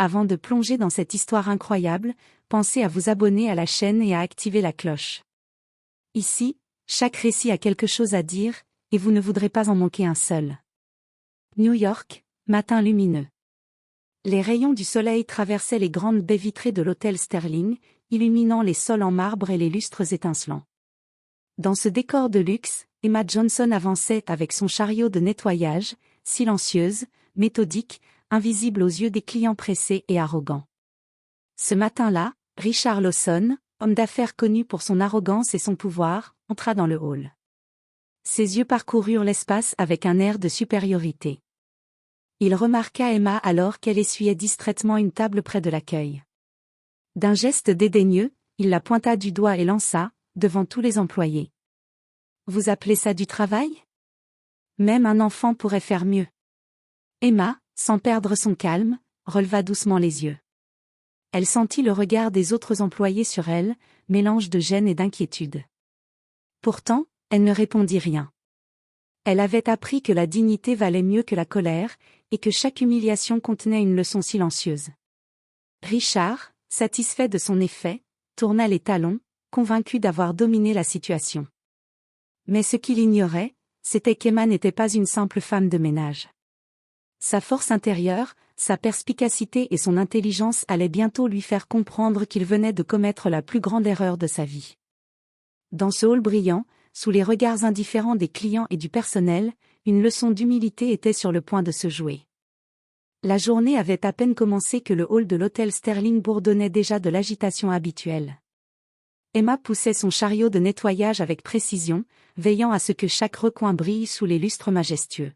Avant de plonger dans cette histoire incroyable, pensez à vous abonner à la chaîne et à activer la cloche. Ici, chaque récit a quelque chose à dire, et vous ne voudrez pas en manquer un seul. New York, matin lumineux. Les rayons du soleil traversaient les grandes baies vitrées de l'hôtel Sterling, illuminant les sols en marbre et les lustres étincelants. Dans ce décor de luxe, Emma Johnson avançait avec son chariot de nettoyage, silencieuse, méthodique, invisible aux yeux des clients pressés et arrogants. Ce matin-là, Richard Lawson, homme d'affaires connu pour son arrogance et son pouvoir, entra dans le hall. Ses yeux parcoururent l'espace avec un air de supériorité. Il remarqua Emma alors qu'elle essuyait distraitement une table près de l'accueil. D'un geste dédaigneux, il la pointa du doigt et lança, devant tous les employés. « Vous appelez ça du travail ? Même un enfant pourrait faire mieux. » Emma, sans perdre son calme, releva doucement les yeux. Elle sentit le regard des autres employés sur elle, mélange de gêne et d'inquiétude. Pourtant, elle ne répondit rien. Elle avait appris que la dignité valait mieux que la colère, et que chaque humiliation contenait une leçon silencieuse. Richard, satisfait de son effet, tourna les talons, convaincu d'avoir dominé la situation. Mais ce qu'il ignorait, c'était qu'Emma n'était pas une simple femme de ménage. Sa force intérieure, sa perspicacité et son intelligence allaient bientôt lui faire comprendre qu'il venait de commettre la plus grande erreur de sa vie. Dans ce hall brillant, sous les regards indifférents des clients et du personnel, une leçon d'humilité était sur le point de se jouer. La journée avait à peine commencé que le hall de l'hôtel Sterling bourdonnait déjà de l'agitation habituelle. Emma poussait son chariot de nettoyage avec précision, veillant à ce que chaque recoin brille sous les lustres majestueux.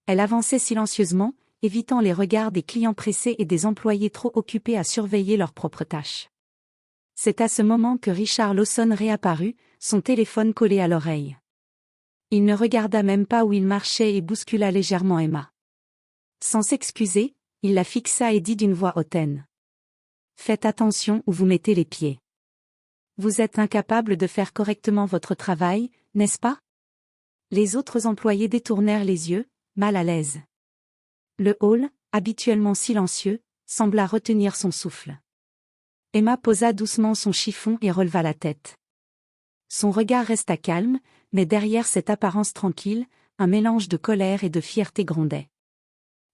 Elle avançait silencieusement, évitant les regards des clients pressés et des employés trop occupés à surveiller leurs propres tâches. C'est à ce moment que Richard Lawson réapparut, son téléphone collé à l'oreille. Il ne regarda même pas où il marchait et bouscula légèrement Emma. Sans s'excuser, il la fixa et dit d'une voix hautaine. « Faites attention où vous mettez les pieds. Vous êtes incapable de faire correctement votre travail, n'est-ce pas ?» Les autres employés détournèrent les yeux, mal à l'aise. Le hall, habituellement silencieux, sembla retenir son souffle. Emma posa doucement son chiffon et releva la tête. Son regard resta calme, mais derrière cette apparence tranquille, un mélange de colère et de fierté grondait.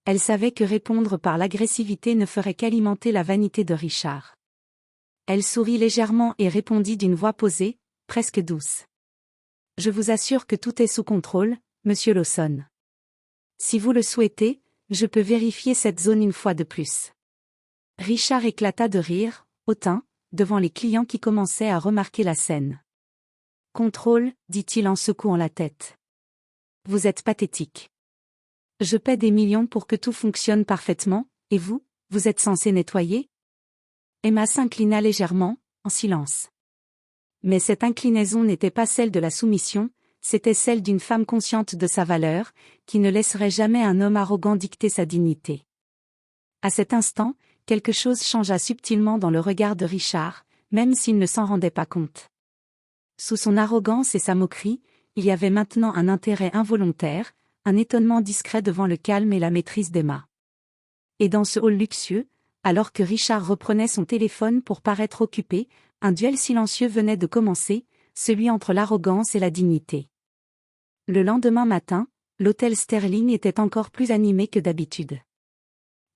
Elle savait que répondre par l'agressivité ne ferait qu'alimenter la vanité de Richard. Elle sourit légèrement et répondit d'une voix posée, presque douce. « Je vous assure que tout est sous contrôle, monsieur Lawson. Si vous le souhaitez, je peux vérifier cette zone une fois de plus. » Richard éclata de rire, hautain, devant les clients qui commençaient à remarquer la scène. « Contrôle, dit-il en secouant la tête. Vous êtes pathétique. Je paie des millions pour que tout fonctionne parfaitement, et vous êtes censé nettoyer ? » Emma s'inclina légèrement, en silence. Mais cette inclinaison n'était pas celle de la soumission, c'était celle d'une femme consciente de sa valeur, qui ne laisserait jamais un homme arrogant dicter sa dignité. À cet instant, quelque chose changea subtilement dans le regard de Richard, même s'il ne s'en rendait pas compte. Sous son arrogance et sa moquerie, il y avait maintenant un intérêt involontaire, un étonnement discret devant le calme et la maîtrise d'Emma. Et dans ce hall luxueux, alors que Richard reprenait son téléphone pour paraître occupé, un duel silencieux venait de commencer, celui entre l'arrogance et la dignité. Le lendemain matin, l'hôtel Sterling était encore plus animé que d'habitude.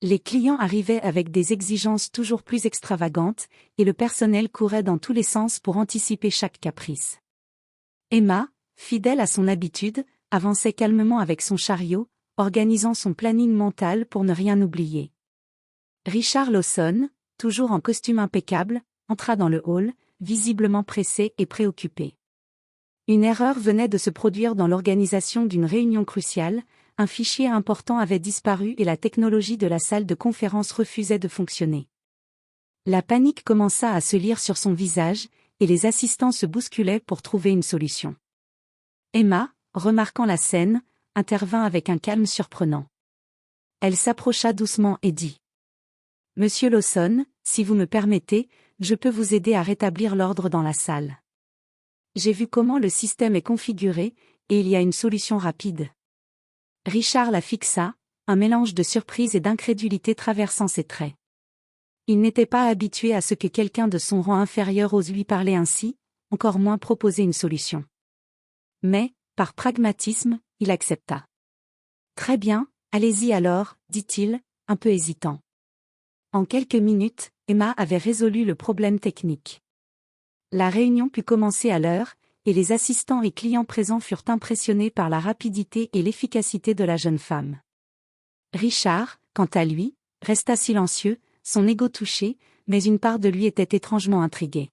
Les clients arrivaient avec des exigences toujours plus extravagantes, et le personnel courait dans tous les sens pour anticiper chaque caprice. Emma, fidèle à son habitude, avançait calmement avec son chariot, organisant son planning mental pour ne rien oublier. Richard Lawson, toujours en costume impeccable, entra dans le hall, visiblement pressé et préoccupé. Une erreur venait de se produire dans l'organisation d'une réunion cruciale, un fichier important avait disparu et la technologie de la salle de conférence refusait de fonctionner. La panique commença à se lire sur son visage, et les assistants se bousculaient pour trouver une solution. Emma, remarquant la scène, intervint avec un calme surprenant. Elle s'approcha doucement et dit : « Monsieur Lawson, si vous me permettez, je peux vous aider à rétablir l'ordre dans la salle. J'ai vu comment le système est configuré, et il y a une solution rapide. » Richard la fixa, un mélange de surprise et d'incrédulité traversant ses traits. Il n'était pas habitué à ce que quelqu'un de son rang inférieur ose lui parler ainsi, encore moins proposer une solution. Mais, par pragmatisme, il accepta. « Très bien, allez-y alors, dit-il, un peu hésitant. En quelques minutes, Emma avait résolu le problème technique. La réunion put commencer à l'heure, et les assistants et clients présents furent impressionnés par la rapidité et l'efficacité de la jeune femme. Richard, quant à lui, resta silencieux, son ego touché, mais une part de lui était étrangement intriguée.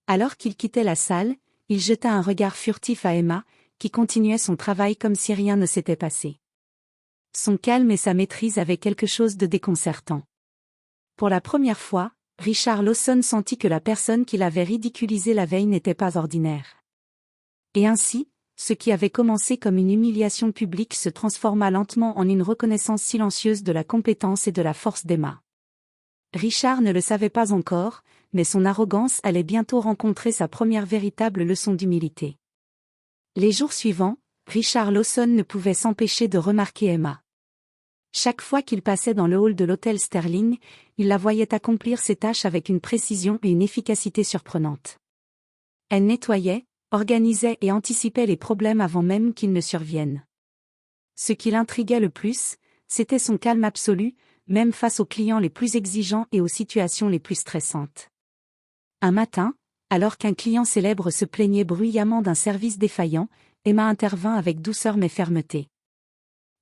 Alors qu'il quittait la salle, il jeta un regard furtif à Emma, qui continuait son travail comme si rien ne s'était passé. Son calme et sa maîtrise avaient quelque chose de déconcertant. Pour la première fois, Richard Lawson sentit que la personne qu'il avait ridiculisée la veille n'était pas ordinaire. Et ainsi, ce qui avait commencé comme une humiliation publique se transforma lentement en une reconnaissance silencieuse de la compétence et de la force d'Emma. Richard ne le savait pas encore, mais son arrogance allait bientôt rencontrer sa première véritable leçon d'humilité. Les jours suivants, Richard Lawson ne pouvait s'empêcher de remarquer Emma. Chaque fois qu'il passait dans le hall de l'hôtel Sterling, il la voyait accomplir ses tâches avec une précision et une efficacité surprenantes. Elle nettoyait, organisait et anticipait les problèmes avant même qu'ils ne surviennent. Ce qui l'intriguait le plus, c'était son calme absolu, même face aux clients les plus exigeants et aux situations les plus stressantes. Un matin, alors qu'un client célèbre se plaignait bruyamment d'un service défaillant, Emma intervint avec douceur mais fermeté.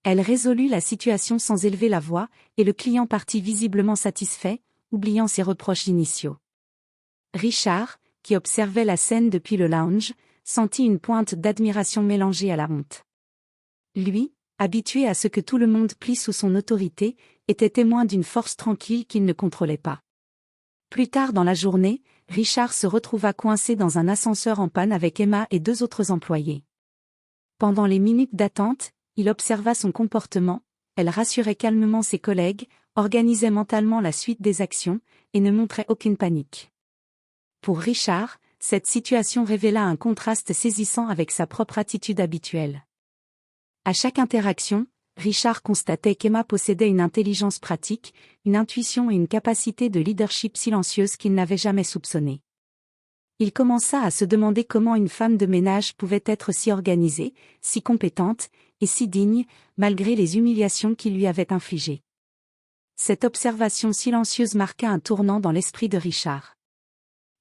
Elle résolut la situation sans élever la voix, et le client partit visiblement satisfait, oubliant ses reproches initiaux. Richard, qui observait la scène depuis le lounge, sentit une pointe d'admiration mélangée à la honte. Lui, habitué à ce que tout le monde plie sous son autorité, était témoin d'une force tranquille qu'il ne contrôlait pas. Plus tard dans la journée, Richard se retrouva coincé dans un ascenseur en panne avec Emma et 2 autres employés. Pendant les minutes d'attente, il observa son comportement, elle rassurait calmement ses collègues, organisait mentalement la suite des actions, et ne montrait aucune panique. Pour Richard, cette situation révéla un contraste saisissant avec sa propre attitude habituelle. À chaque interaction, Richard constatait qu'Emma possédait une intelligence pratique, une intuition et une capacité de leadership silencieuse qu'il n'avait jamais soupçonnée. Il commença à se demander comment une femme de ménage pouvait être si organisée, si compétente, et si digne, malgré les humiliations qu'il lui avait infligées. Cette observation silencieuse marqua un tournant dans l'esprit de Richard.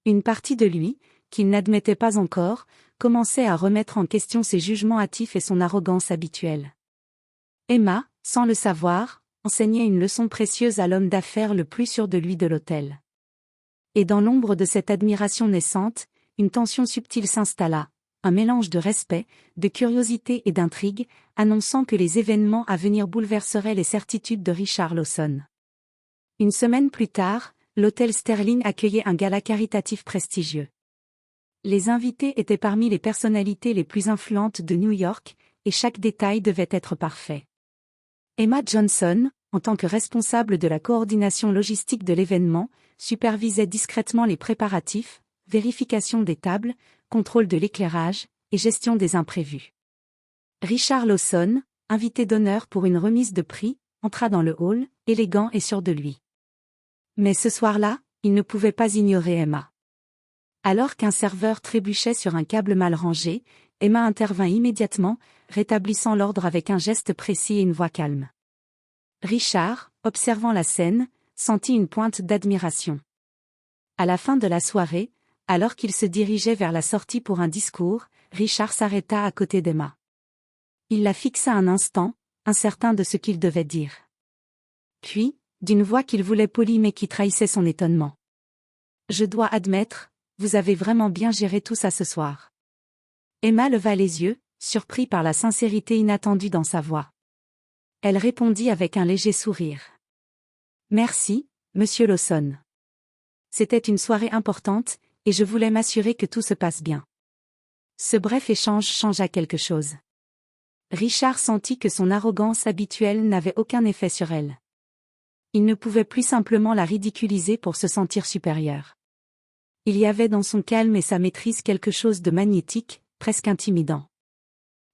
Une partie de lui, qu'il n'admettait pas encore, commençait à remettre en question ses jugements hâtifs et son arrogance habituelle. Emma, sans le savoir, enseignait une leçon précieuse à l'homme d'affaires le plus sûr de lui de l'hôtel. Et dans l'ombre de cette admiration naissante, une tension subtile s'installa, un mélange de respect, de curiosité et d'intrigue, annonçant que les événements à venir bouleverseraient les certitudes de Richard Lawson. Une semaine plus tard, l'hôtel Sterling accueillait un gala caritatif prestigieux. Les invités étaient parmi les personnalités les plus influentes de New York, et chaque détail devait être parfait. Emma Johnson, en tant que responsable de la coordination logistique de l'événement, supervisait discrètement les préparatifs, vérification des tables, contrôle de l'éclairage, et gestion des imprévus. Richard Lawson, invité d'honneur pour une remise de prix, entra dans le hall, élégant et sûr de lui. Mais ce soir-là, il ne pouvait pas ignorer Emma. Alors qu'un serveur trébuchait sur un câble mal rangé, Emma intervint immédiatement, rétablissant l'ordre avec un geste précis et une voix calme. Richard, observant la scène, sentit une pointe d'admiration. À la fin de la soirée, alors qu'il se dirigeait vers la sortie pour un discours, Richard s'arrêta à côté d'Emma. Il la fixa un instant, incertain de ce qu'il devait dire. Puis, d'une voix qu'il voulait polie mais qui trahissait son étonnement. « Je dois admettre, vous avez vraiment bien géré tout ça ce soir. » Emma leva les yeux, surpris par la sincérité inattendue dans sa voix. Elle répondit avec un léger sourire. « Merci, monsieur Lawson. C'était une soirée importante, et je voulais m'assurer que tout se passe bien. » Ce bref échange changea quelque chose. Richard sentit que son arrogance habituelle n'avait aucun effet sur elle. Il ne pouvait plus simplement la ridiculiser pour se sentir supérieur. Il y avait dans son calme et sa maîtrise quelque chose de magnétique, presque intimidant.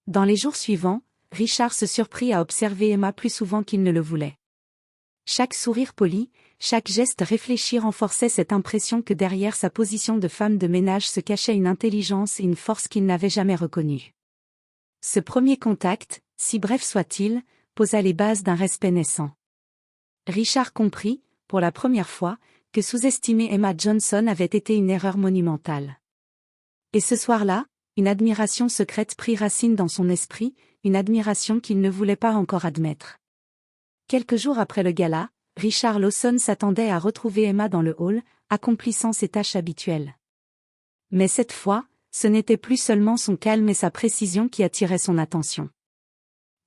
Dans les jours suivants, Richard se surprit à observer Emma plus souvent qu'il ne le voulait. Chaque sourire poli, chaque geste réfléchi renforçait cette impression que derrière sa position de femme de ménage se cachait une intelligence et une force qu'il n'avait jamais reconnues. Ce premier contact, si bref soit-il, posa les bases d'un respect naissant. Richard comprit, pour la première fois, que sous-estimer Emma Johnson avait été une erreur monumentale. Et ce soir-là, une admiration secrète prit racine dans son esprit, une admiration qu'il ne voulait pas encore admettre. Quelques jours après le gala, Richard Lawson s'attendait à retrouver Emma dans le hall, accomplissant ses tâches habituelles. Mais cette fois, ce n'était plus seulement son calme et sa précision qui attiraient son attention.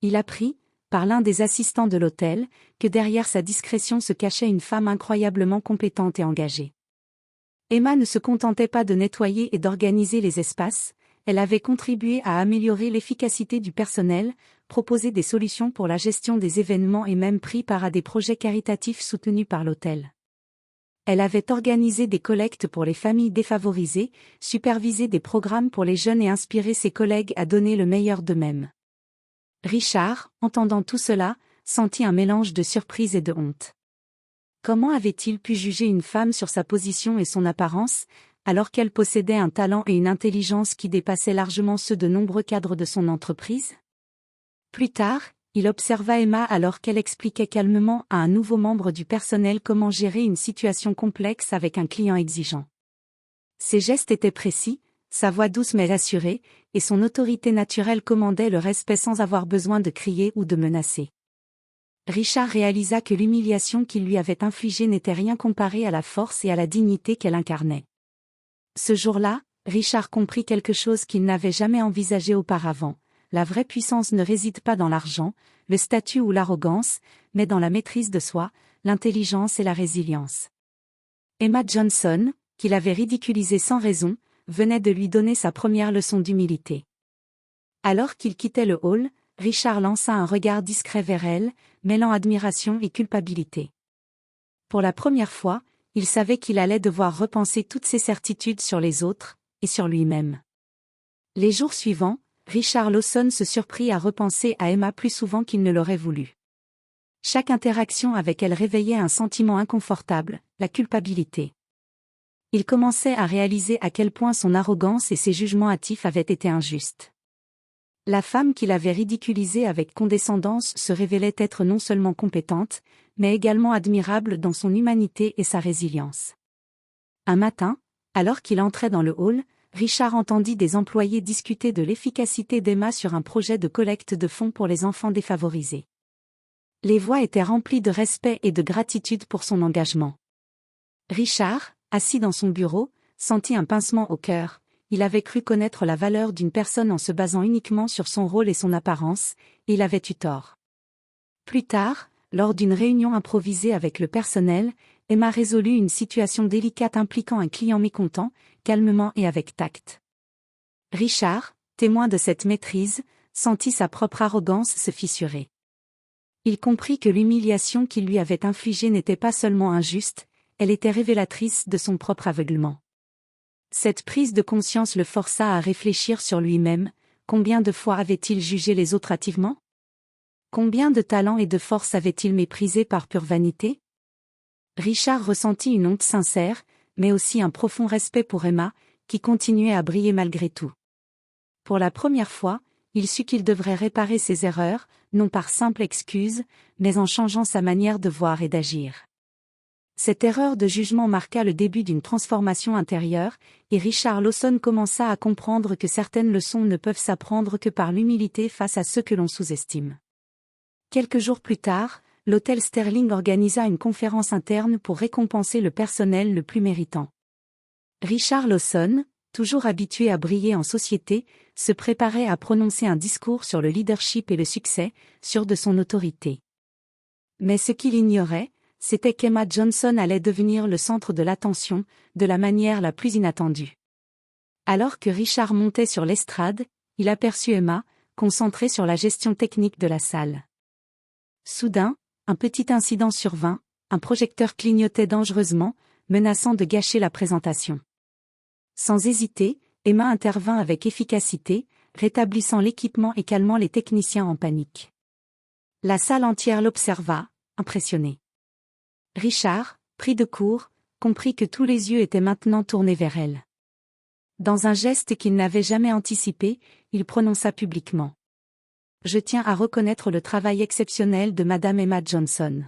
Il apprit, par l'un des assistants de l'hôtel, que derrière sa discrétion se cachait une femme incroyablement compétente et engagée. Emma ne se contentait pas de nettoyer et d'organiser les espaces, elle avait contribué à améliorer l'efficacité du personnel, proposé des solutions pour la gestion des événements et même pris part à des projets caritatifs soutenus par l'hôtel. Elle avait organisé des collectes pour les familles défavorisées, supervisé des programmes pour les jeunes et inspiré ses collègues à donner le meilleur d'eux-mêmes. Richard, entendant tout cela, sentit un mélange de surprise et de honte. Comment avait-il pu juger une femme sur sa position et son apparence, alors qu'elle possédait un talent et une intelligence qui dépassaient largement ceux de nombreux cadres de son entreprise? Plus tard, il observa Emma alors qu'elle expliquait calmement à un nouveau membre du personnel comment gérer une situation complexe avec un client exigeant. Ses gestes étaient précis, sa voix douce mais assurée, et son autorité naturelle commandait le respect sans avoir besoin de crier ou de menacer. Richard réalisa que l'humiliation qu'il lui avait infligée n'était rien comparée à la force et à la dignité qu'elle incarnait. Ce jour-là, Richard comprit quelque chose qu'il n'avait jamais envisagé auparavant. La vraie puissance ne réside pas dans l'argent, le statut ou l'arrogance, mais dans la maîtrise de soi, l'intelligence et la résilience. Emma Johnson, qu'il avait ridiculisée sans raison, venait de lui donner sa première leçon d'humilité. Alors qu'il quittait le hall, Richard lança un regard discret vers elle, mêlant admiration et culpabilité. Pour la première fois, il savait qu'il allait devoir repenser toutes ses certitudes sur les autres, et sur lui-même. Les jours suivants, Richard Lawson se surprit à repenser à Emma plus souvent qu'il ne l'aurait voulu. Chaque interaction avec elle réveillait un sentiment inconfortable, la culpabilité. Il commençait à réaliser à quel point son arrogance et ses jugements hâtifs avaient été injustes. La femme qu'il avait ridiculisée avec condescendance se révélait être non seulement compétente, mais également admirable dans son humanité et sa résilience. Un matin, alors qu'il entrait dans le hall, Richard entendit des employés discuter de l'efficacité d'Emma sur un projet de collecte de fonds pour les enfants défavorisés. Les voix étaient remplies de respect et de gratitude pour son engagement. Richard, assis dans son bureau, sentit un pincement au cœur. Il avait cru connaître la valeur d'une personne en se basant uniquement sur son rôle et son apparence, et il avait eu tort. Plus tard, lors d'une réunion improvisée avec le personnel, Emma résolut une situation délicate impliquant un client mécontent, calmement et avec tact. Richard, témoin de cette maîtrise, sentit sa propre arrogance se fissurer. Il comprit que l'humiliation qu'il lui avait infligée n'était pas seulement injuste, elle était révélatrice de son propre aveuglement. Cette prise de conscience le força à réfléchir sur lui-même. Combien de fois avait-il jugé les autres hâtivement? Combien de talent et de force avait-il méprisé par pure vanité? Richard ressentit une honte sincère, mais aussi un profond respect pour Emma, qui continuait à briller malgré tout. Pour la première fois, il sut qu'il devrait réparer ses erreurs, non par simple excuse, mais en changeant sa manière de voir et d'agir. Cette erreur de jugement marqua le début d'une transformation intérieure, et Richard Lawson commença à comprendre que certaines leçons ne peuvent s'apprendre que par l'humilité face à ceux que l'on sous-estime. Quelques jours plus tard, l'hôtel Sterling organisa une conférence interne pour récompenser le personnel le plus méritant. Richard Lawson, toujours habitué à briller en société, se préparait à prononcer un discours sur le leadership et le succès, sûr de son autorité. Mais ce qu'il ignorait, c'était qu'Emma Johnson allait devenir le centre de l'attention, de la manière la plus inattendue. Alors que Richard montait sur l'estrade, il aperçut Emma, concentrée sur la gestion technique de la salle. Soudain, un petit incident survint, un projecteur clignotait dangereusement, menaçant de gâcher la présentation. Sans hésiter, Emma intervint avec efficacité, rétablissant l'équipement et calmant les techniciens en panique. La salle entière l'observa, impressionnée. Richard, pris de court, comprit que tous les yeux étaient maintenant tournés vers elle. Dans un geste qu'il n'avait jamais anticipé, il prononça publiquement. « Je tiens à reconnaître le travail exceptionnel de Madame Emma Johnson.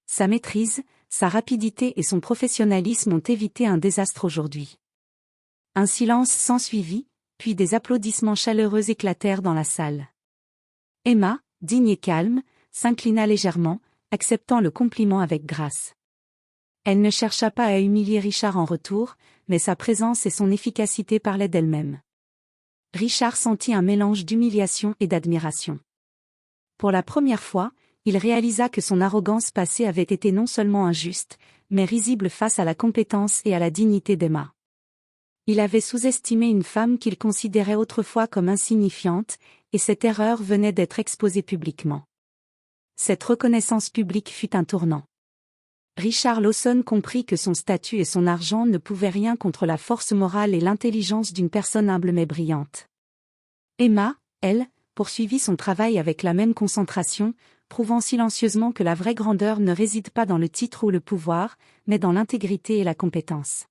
Sa maîtrise, sa rapidité et son professionnalisme ont évité un désastre aujourd'hui. » Un silence s'ensuivit, puis des applaudissements chaleureux éclatèrent dans la salle. Emma, digne et calme, s'inclina légèrement, acceptant le compliment avec grâce. Elle ne chercha pas à humilier Richard en retour, mais sa présence et son efficacité parlaient d'elle-même. Richard sentit un mélange d'humiliation et d'admiration. Pour la première fois, il réalisa que son arrogance passée avait été non seulement injuste, mais risible face à la compétence et à la dignité d'Emma. Il avait sous-estimé une femme qu'il considérait autrefois comme insignifiante, et cette erreur venait d'être exposée publiquement. Cette reconnaissance publique fut un tournant. Richard Lawson comprit que son statut et son argent ne pouvaient rien contre la force morale et l'intelligence d'une personne humble mais brillante. Emma, elle, poursuivit son travail avec la même concentration, prouvant silencieusement que la vraie grandeur ne réside pas dans le titre ou le pouvoir, mais dans l'intégrité et la compétence.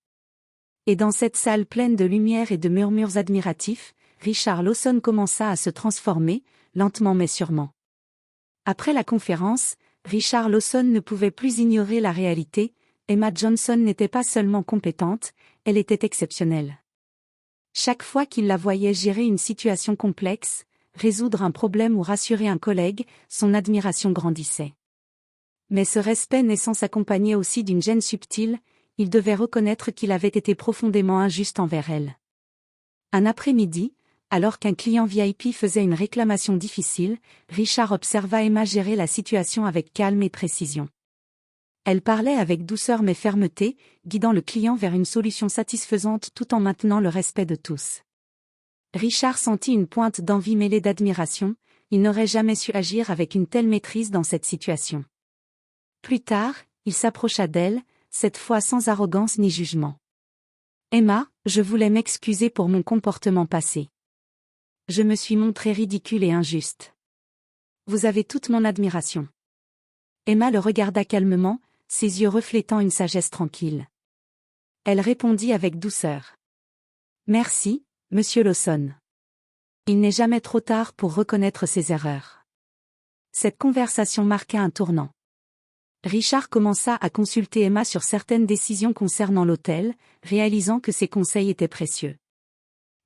Et dans cette salle pleine de lumière et de murmures admiratifs, Richard Lawson commença à se transformer, lentement mais sûrement. Après la conférence, Richard Lawson ne pouvait plus ignorer la réalité, Emma Johnson n'était pas seulement compétente, elle était exceptionnelle. Chaque fois qu'il la voyait gérer une situation complexe, résoudre un problème ou rassurer un collègue, son admiration grandissait. Mais ce respect naissant s'accompagnait aussi d'une gêne subtile, il devait reconnaître qu'il avait été profondément injuste envers elle. Un après-midi, alors qu'un client VIP faisait une réclamation difficile, Richard observa Emma gérer la situation avec calme et précision. Elle parlait avec douceur mais fermeté, guidant le client vers une solution satisfaisante tout en maintenant le respect de tous. Richard sentit une pointe d'envie mêlée d'admiration, il n'aurait jamais su agir avec une telle maîtrise dans cette situation. Plus tard, il s'approcha d'elle, cette fois sans arrogance ni jugement. « Emma, je voulais m'excuser pour mon comportement passé. Je me suis montré ridicule et injuste. Vous avez toute mon admiration. » Emma le regarda calmement, ses yeux reflétant une sagesse tranquille. Elle répondit avec douceur. « Merci, Monsieur Lawson. Il n'est jamais trop tard pour reconnaître ses erreurs. » Cette conversation marqua un tournant. Richard commença à consulter Emma sur certaines décisions concernant l'hôtel, réalisant que ses conseils étaient précieux.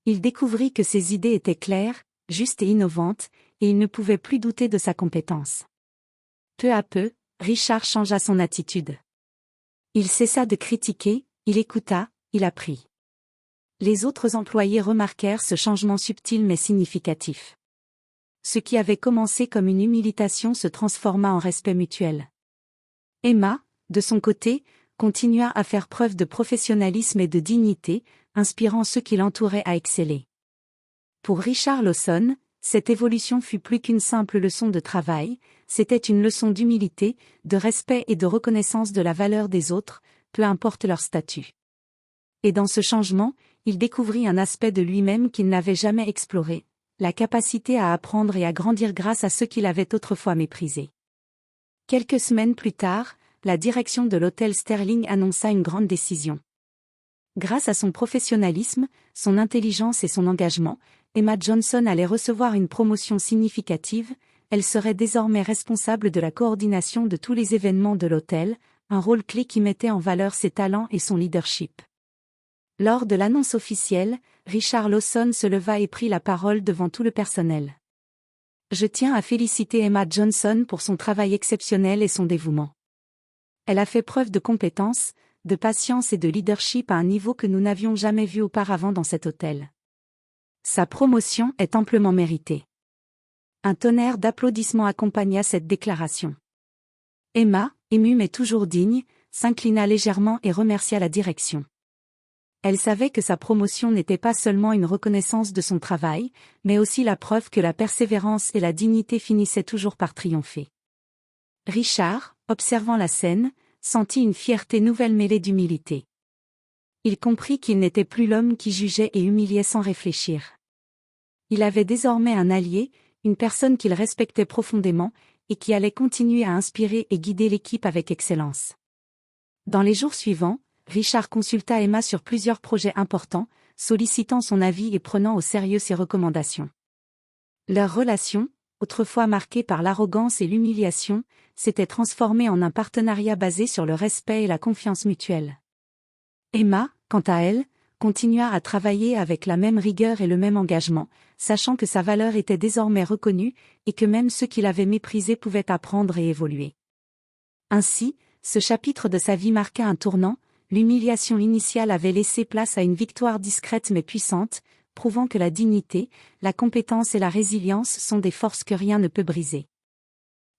Il découvrit que ses idées étaient claires, justes et innovantes, et il ne pouvait plus douter de sa compétence. Peu à peu, Richard changea son attitude. Il cessa de critiquer, il écouta, il apprit. Les autres employés remarquèrent ce changement subtil mais significatif. Ce qui avait commencé comme une humiliation se transforma en respect mutuel. Emma, de son côté, continua à faire preuve de professionnalisme et de dignité, inspirant ceux qui l'entouraient à exceller. Pour Richard Lawson, cette évolution fut plus qu'une simple leçon de travail, c'était une leçon d'humilité, de respect et de reconnaissance de la valeur des autres, peu importe leur statut. Et dans ce changement, il découvrit un aspect de lui-même qu'il n'avait jamais exploré, la capacité à apprendre et à grandir grâce à ceux qu'il avait autrefois méprisés. Quelques semaines plus tard, la direction de l'hôtel Sterling annonça une grande décision. Grâce à son professionnalisme, son intelligence et son engagement, Emma Johnson allait recevoir une promotion significative, elle serait désormais responsable de la coordination de tous les événements de l'hôtel, un rôle clé qui mettait en valeur ses talents et son leadership. Lors de l'annonce officielle, Richard Lawson se leva et prit la parole devant tout le personnel. « Je tiens à féliciter Emma Johnson pour son travail exceptionnel et son dévouement. Elle a fait preuve de compétence, de patience et de leadership à un niveau que nous n'avions jamais vu auparavant dans cet hôtel. Sa promotion est amplement méritée. » Un tonnerre d'applaudissements accompagna cette déclaration. Emma, émue mais toujours digne, s'inclina légèrement et remercia la direction. Elle savait que sa promotion n'était pas seulement une reconnaissance de son travail, mais aussi la preuve que la persévérance et la dignité finissaient toujours par triompher. Richard, observant la scène, sentit une fierté nouvelle mêlée d'humilité. Il comprit qu'il n'était plus l'homme qui jugeait et humiliait sans réfléchir. Il avait désormais un allié, une personne qu'il respectait profondément, et qui allait continuer à inspirer et guider l'équipe avec excellence. Dans les jours suivants, Richard consulta Emma sur plusieurs projets importants, sollicitant son avis et prenant au sérieux ses recommandations. Leur relation, autrefois marquée par l'arrogance et l'humiliation, s'était transformée en un partenariat basé sur le respect et la confiance mutuelle. Emma, quant à elle, continua à travailler avec la même rigueur et le même engagement, sachant que sa valeur était désormais reconnue, et que même ceux qui l'avaient méprisée pouvaient apprendre et évoluer. Ainsi, ce chapitre de sa vie marqua un tournant, l'humiliation initiale avait laissé place à une victoire discrète mais puissante, prouvant que la dignité, la compétence et la résilience sont des forces que rien ne peut briser.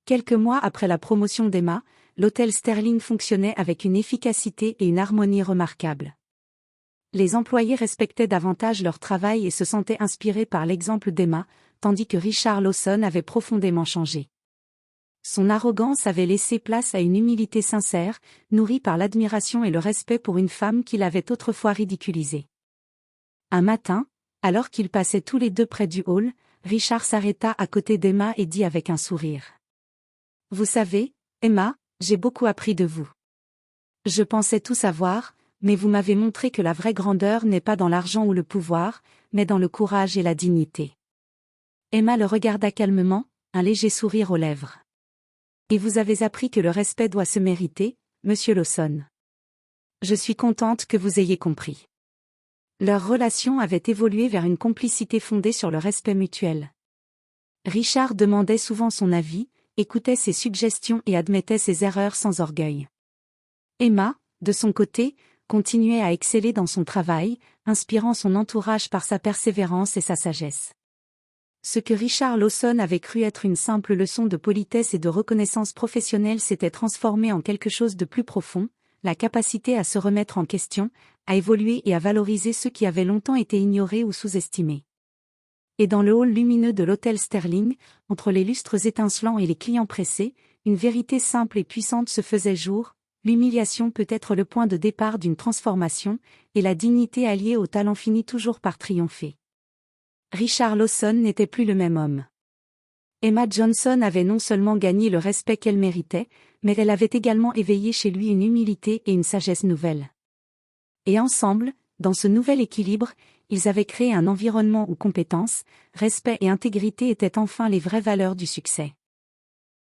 Quelques mois après la promotion d'Emma, l'hôtel Sterling fonctionnait avec une efficacité et une harmonie remarquables. Les employés respectaient davantage leur travail et se sentaient inspirés par l'exemple d'Emma, tandis que Richard Lawson avait profondément changé. Son arrogance avait laissé place à une humilité sincère, nourrie par l'admiration et le respect pour une femme qu'il avait autrefois ridiculisée. Un matin, alors qu'ils passaient tous les deux près du hall, Richard s'arrêta à côté d'Emma et dit avec un sourire. « Vous savez, Emma, j'ai beaucoup appris de vous. Je pensais tout savoir, mais vous m'avez montré que la vraie grandeur n'est pas dans l'argent ou le pouvoir, mais dans le courage et la dignité. » Emma le regarda calmement, un léger sourire aux lèvres. « Et vous avez appris que le respect doit se mériter, monsieur Lawson. Je suis contente que vous ayez compris. » Leur relation avait évolué vers une complicité fondée sur le respect mutuel. Richard demandait souvent son avis, écoutait ses suggestions et admettait ses erreurs sans orgueil. Emma, de son côté, continuait à exceller dans son travail, inspirant son entourage par sa persévérance et sa sagesse. Ce que Richard Lawson avait cru être une simple leçon de politesse et de reconnaissance professionnelle s'était transformé en quelque chose de plus profond, la capacité à se remettre en question, à évoluer et à valoriser ceux qui avaient longtemps été ignorés ou sous-estimés. Et dans le hall lumineux de l'hôtel Sterling, entre les lustres étincelants et les clients pressés, une vérité simple et puissante se faisait jour: l'humiliation peut être le point de départ d'une transformation, et la dignité alliée au talent finit toujours par triompher. Richard Lawson n'était plus le même homme. Emma Johnson avait non seulement gagné le respect qu'elle méritait, mais elle avait également éveillé chez lui une humilité et une sagesse nouvelles. Et ensemble, dans ce nouvel équilibre, ils avaient créé un environnement où compétence, respect et intégrité étaient enfin les vraies valeurs du succès.